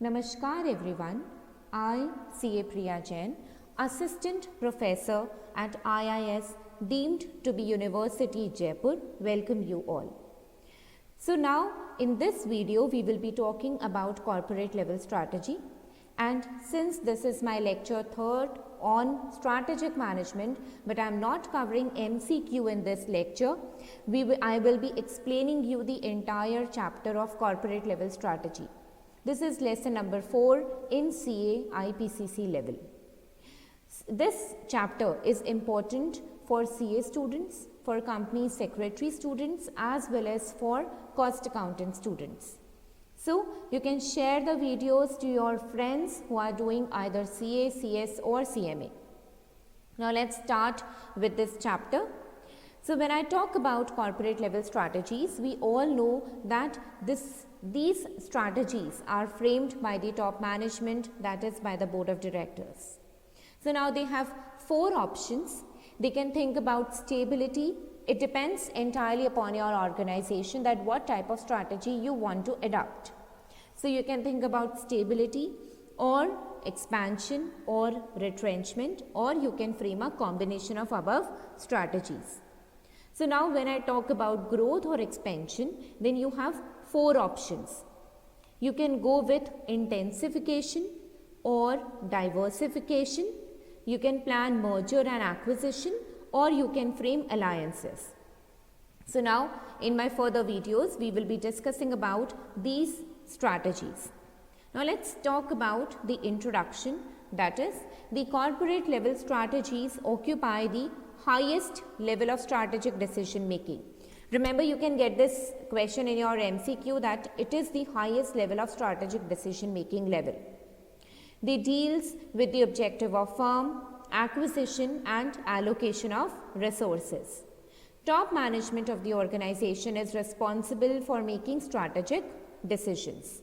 Namaskar everyone, I CA Priya Jain, Assistant Professor at IIS deemed to be University Jaipur, welcome you all. So now in this video we will be talking about corporate level strategy, and since this is my lecture 3rd on strategic management but I am not covering MCQ in this lecture, I will be explaining you the entire chapter of corporate level strategy. This is lesson number 4 in CA IPCC level. This chapter is important for CA students, for company secretary students as well as for cost accountant students. So you can share the videos to your friends who are doing either CA, CS or CMA. Now let's start with this chapter. So when I talk about corporate level strategies, we all know that these strategies are framed by the top management, that is by the board of directors. So now they have 4 options. They can think about stability. It depends entirely upon your organization that what type of strategy you want to adopt. So you can think about stability or expansion or retrenchment, or you can frame a combination of above strategies. So now when I talk about growth or expansion, then you have 4 options. You can go with intensification or diversification. You can plan merger and acquisition, or you can frame alliances. So now in my further videos we will be discussing about these strategies. Now let's talk about the introduction, that is the corporate level strategies occupy the highest level of strategic decision making. Remember, you can get this question in your MCQ that it is the highest level of strategic decision making level. They deals with the objective of firm, acquisition and allocation of resources. Top management of the organization is responsible for making strategic decisions.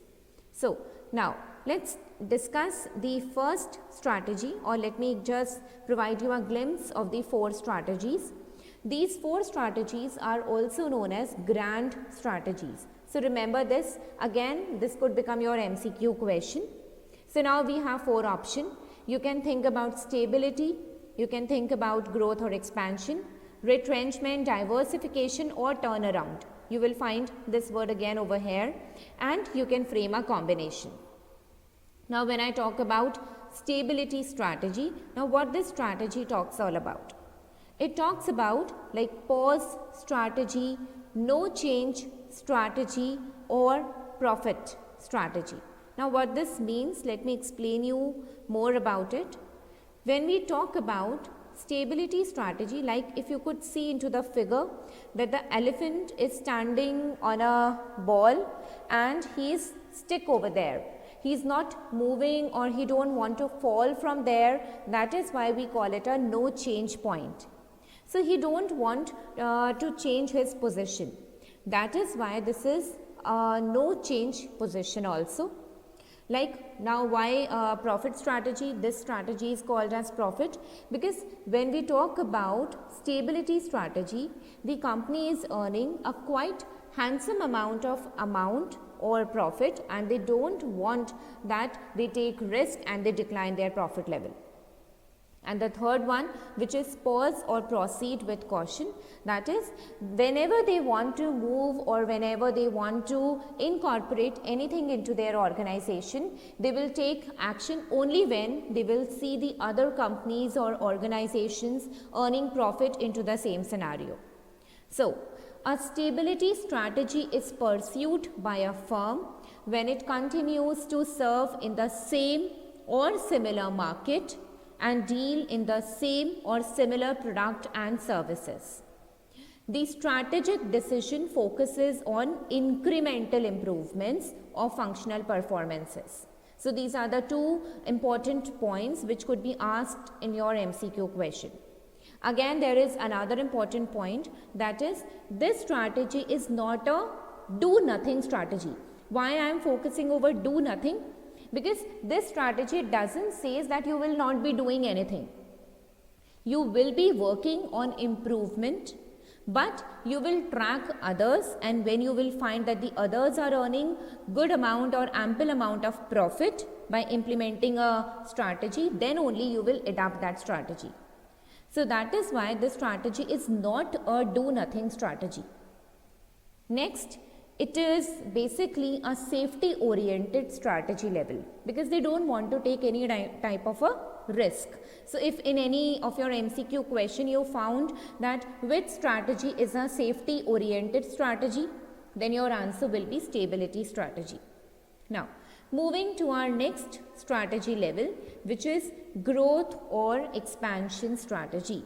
So now let's discuss the first strategy, or let me just provide you a glimpse of the 4 strategies. These 4 strategies are also known as grand strategies. So remember this, again this could become your MCQ question. So now we have 4 options. You can think about stability, you can think about growth or expansion, retrenchment, diversification or turnaround. You will find this word again over here, and you can frame a combination. Now when I talk about stability strategy, now what this strategy talks all about? It talks about like pause strategy, no change strategy or profit strategy. Now what this means, let me explain you more about it. When we talk about stability strategy, like if you could see into the figure that the elephant is standing on a ball and he is stick over there. He is not moving or he don't want to fall from there. That is why we call it a no change point. So he don't want to change his position. That is why this is a no change position also. Like now why profit strategy? This strategy is called as profit because when we talk about stability strategy, the company is earning a quite handsome amount or profit, and they don't want that they take risk and they decline their profit level. And the third one, which is pause or proceed with caution, that is whenever they want to move or whenever they want to incorporate anything into their organization, they will take action only when they will see the other companies or organizations earning profit into the same scenario. So a stability strategy is pursued by a firm when it continues to serve in the same or similar market and deal in the same or similar product and services. The strategic decision focuses on incremental improvements of functional performances. So these are the 2 important points which could be asked in your MCQ question. Again, there is another important point, that is this strategy is not a do nothing strategy. Why I am focusing over do nothing? Because this strategy doesn't say that you will not be doing anything. You will be working on improvement, but you will track others, and when you will find that the others are earning good amount or ample amount of profit by implementing a strategy, then only you will adopt that strategy. So that is why this strategy is not a do nothing strategy. Next, it is basically a safety oriented strategy level, because they don't want to take any type of a risk. So if in any of your MCQ question you found that which strategy is a safety oriented strategy, then your answer will be stability strategy. Now, moving to our next strategy level, which is growth or expansion strategy.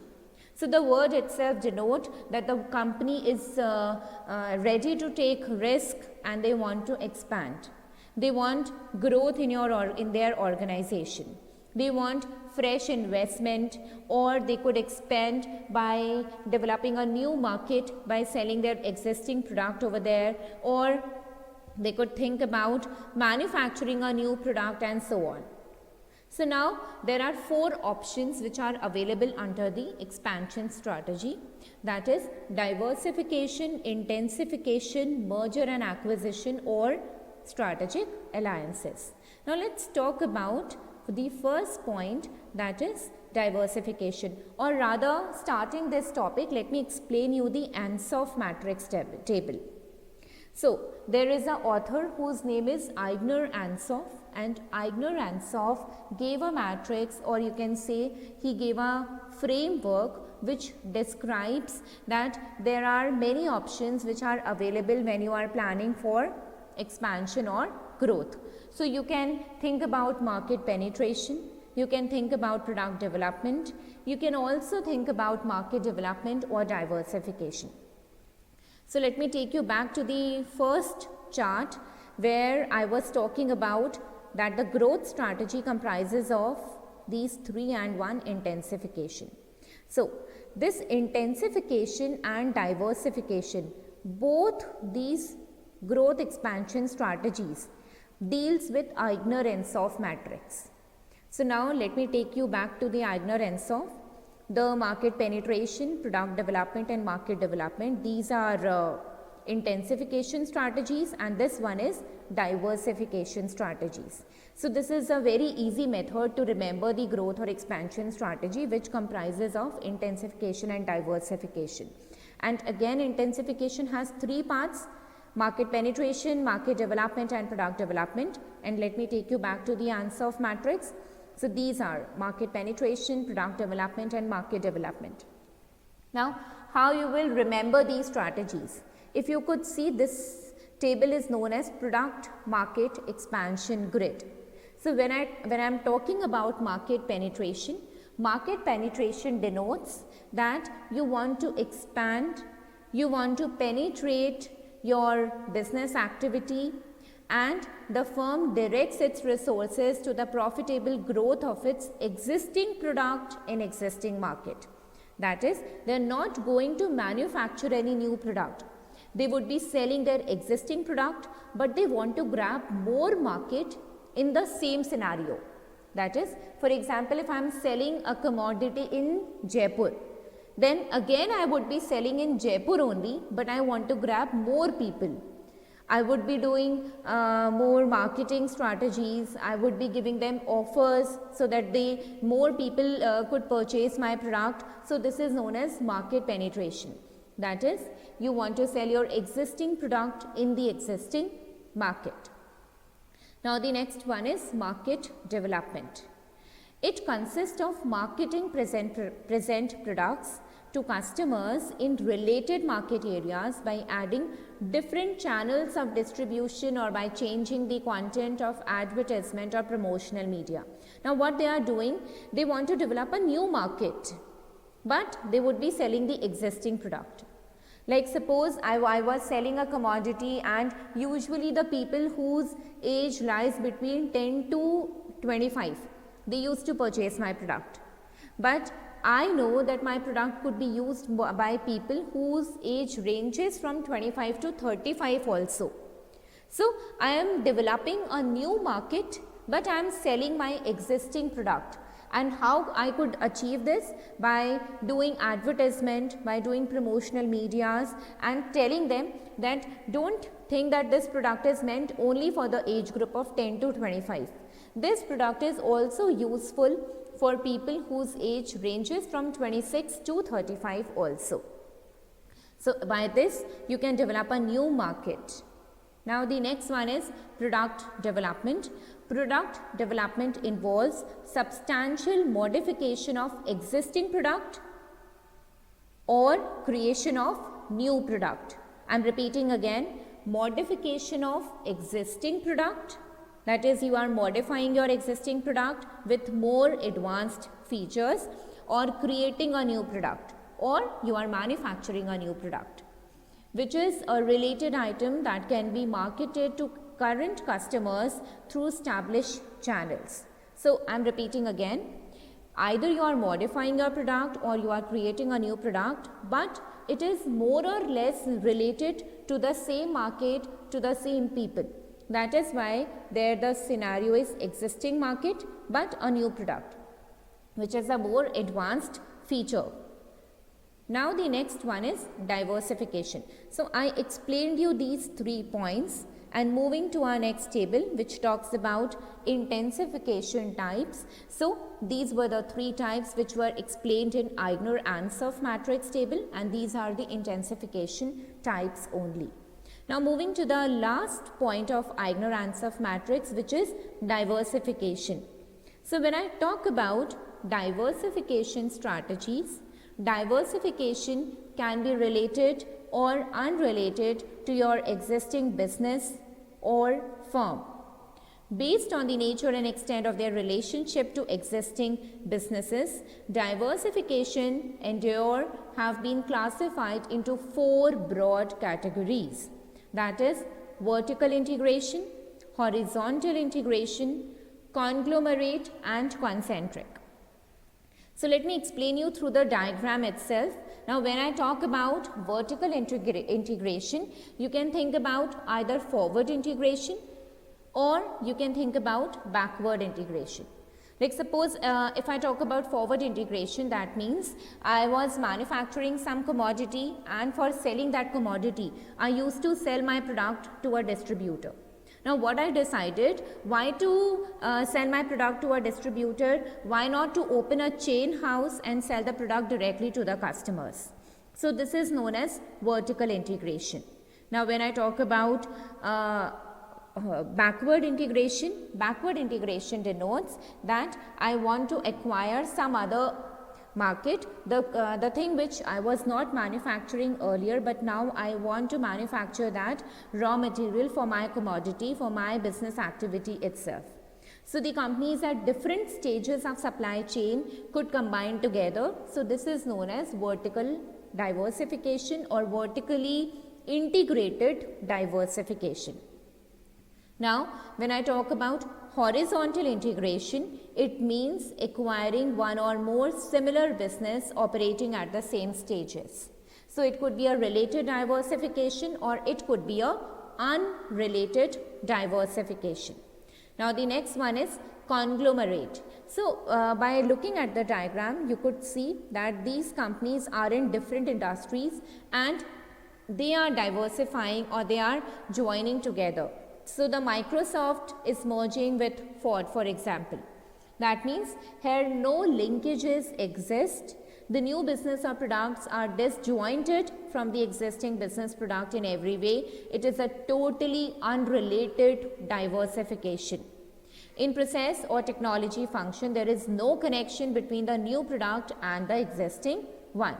So the word itself denotes that the company is ready to take risk and they want to expand. They want growth in their organization. They want fresh investment, or they could expand by developing a new market by selling their existing product over there, or they could think about manufacturing a new product and so on. So now there are 4 options which are available under the expansion strategy, that is diversification, intensification, merger and acquisition, or strategic alliances. Now let's talk about the first point, that is diversification, or rather starting this topic, let me explain you the Ansoff matrix table. So there is an author whose name is Eigner Ansoff, and Eigner Ansoff gave a matrix, or you can say he gave a framework which describes that there are many options which are available when you are planning for expansion or growth. So you can think about market penetration, you can think about product development, you can also think about market development or diversification. So let me take you back to the first chart where I was talking about that the growth strategy comprises of these 3 and 1 intensification. So this intensification and diversification, both these growth expansion strategies deals with Eigner-Ansoff matrix. So now let me take you back to the Eigner-Ansoff. The market penetration, product development and market development, these are intensification strategies, and this one is diversification strategies. So this is a very easy method to remember the growth or expansion strategy, which comprises of intensification and diversification. And again, intensification has 3 parts: market penetration, market development and product development. And let me take you back to the Ansoff matrix. So these are market penetration, product development and market development. Now, how you will remember these strategies? If you could see, this table is known as product market expansion grid. So when I'm talking about market penetration denotes that you want to expand, you want to penetrate your business activity, and the firm directs its resources to the profitable growth of its existing product in existing market. That is, they are not going to manufacture any new product. They would be selling their existing product, but they want to grab more market in the same scenario. That is, for example, if I am selling a commodity in Jaipur, then again I would be selling in Jaipur only, but I want to grab more people. I would be doing more marketing strategies. I would be giving them offers so that more people could purchase my product. So this is known as market penetration. That is, you want to sell your existing product in the existing market. Now the next one is market development. It consists of marketing present products to customers in related market areas by adding different channels of distribution or by changing the content of advertisement or promotional media. Now what they are doing, they want to develop a new market, but they would be selling the existing product. Like suppose I was selling a commodity, and usually the people whose age lies between 10 to 25, they used to purchase my product. But I know that my product could be used by people whose age ranges from 25 to 35 also. So I am developing a new market, but I am selling my existing product. And how I could achieve this? By doing advertisement, by doing promotional medias and telling them that don't think that this product is meant only for the age group of 10 to 25. This product is also useful for people whose age ranges from 26 to 35 also. So by this you can develop a new market. Now the next one is product development. Product development involves substantial modification of existing product or creation of new product. I am repeating again, modification of existing product, that is you are modifying your existing product with more advanced features, or creating a new product, or you are manufacturing a new product, which is a related item that can be marketed to current customers through established channels. So I am repeating again, either you are modifying your product or you are creating a new product, but it is more or less related to the same market, to the same people. That is why there the scenario is existing market but a new product, which is a more advanced feature. Now the next one is diversification. So I explained you these 3 points, and moving to our next table, which talks about intensification types. So these were the 3 types which were explained in Eigner-Ansoff matrix table, and these are the intensification types only. Now moving to the last point of Eigner-Ansoff matrix, which is diversification. So when I talk about diversification strategies, diversification can be related or unrelated to your existing business or firm. Based on the nature and extent of their relationship to existing businesses, diversification and have been classified into 4 broad categories. That is vertical integration, horizontal integration, conglomerate and concentric. So let me explain you through the diagram itself. Now when I talk about vertical integration, you can think about either forward integration or you can think about backward integration. Like suppose if I talk about forward integration, that means I was manufacturing some commodity, and for selling that commodity I used to sell my product to a distributor. Now what I decided, why to sell my product to a distributor, why not to open a chain house and sell the product directly to the customers. So this is known as vertical integration. Now when I talk about backward integration denotes that I want to acquire some other market, the thing which I was not manufacturing earlier, but now I want to manufacture that raw material for my commodity, for my business activity itself. So the companies at different stages of supply chain could combine together. So this is known as vertical diversification or vertically integrated diversification. Now when I talk about horizontal integration, it means acquiring one or more similar business operating at the same stages. So it could be a related diversification or it could be a unrelated diversification. Now the next one is conglomerate. So by looking at the diagram, you could see that these companies are in different industries and they are diversifying or they are joining together. So the Microsoft is merging with Ford, for example. That means here no linkages exist. The new business or products are disjointed from the existing business product in every way. It is a totally unrelated diversification. In process or technology function, there is no connection between the new product and the existing one.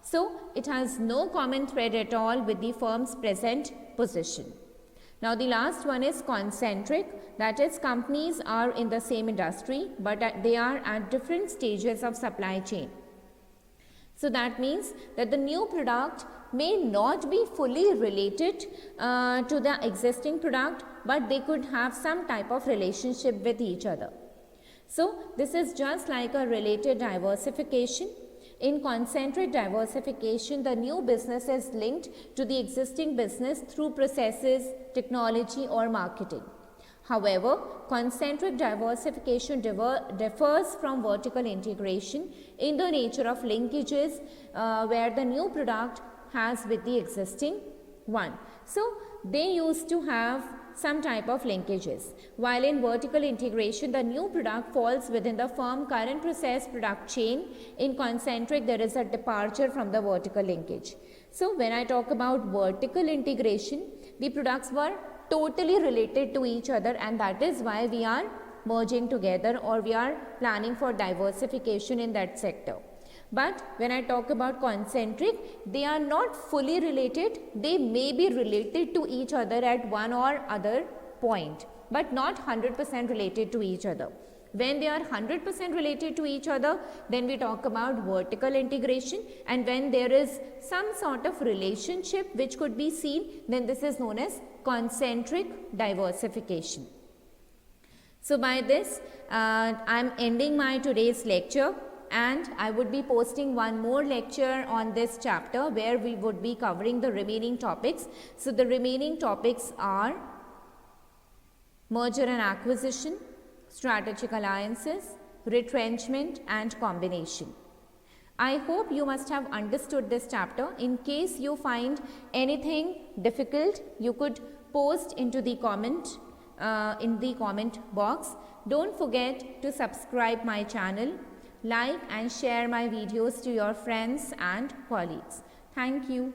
So it has no common thread at all with the firm's present position. Now the last one is concentric, that is companies are in the same industry but they are at different stages of supply chain. So that means that the new product may not be fully related to the existing product, but they could have some type of relationship with each other. So this is just like a related diversification. In concentric diversification, the new business is linked to the existing business through processes, technology or marketing. However, concentric diversification differs from vertical integration in the nature of linkages where the new product has with the existing one. So, they used to have some type of linkages, while in vertical integration the new product falls within the firm current process product chain. In concentric there is a departure from the vertical linkage. So, when I talk about vertical integration, the products were totally related to each other, and that is why we are merging together or we are planning for diversification in that sector. But when I talk about concentric, they are not fully related. They may be related to each other at one or other point, but not 100% related to each other. When they are 100% related to each other, then we talk about vertical integration, and when there is some sort of relationship which could be seen, then this is known as concentric diversification. So by this, I am ending my today's lecture, and I would be posting one more lecture on this chapter where we would be covering the remaining topics. So the remaining topics are merger and acquisition, strategic alliances, retrenchment and combination. I hope you must have understood this chapter. In case you find anything difficult, you could post into the comment box. Don't forget to subscribe my channel, like and share my videos to your friends and colleagues. Thank you.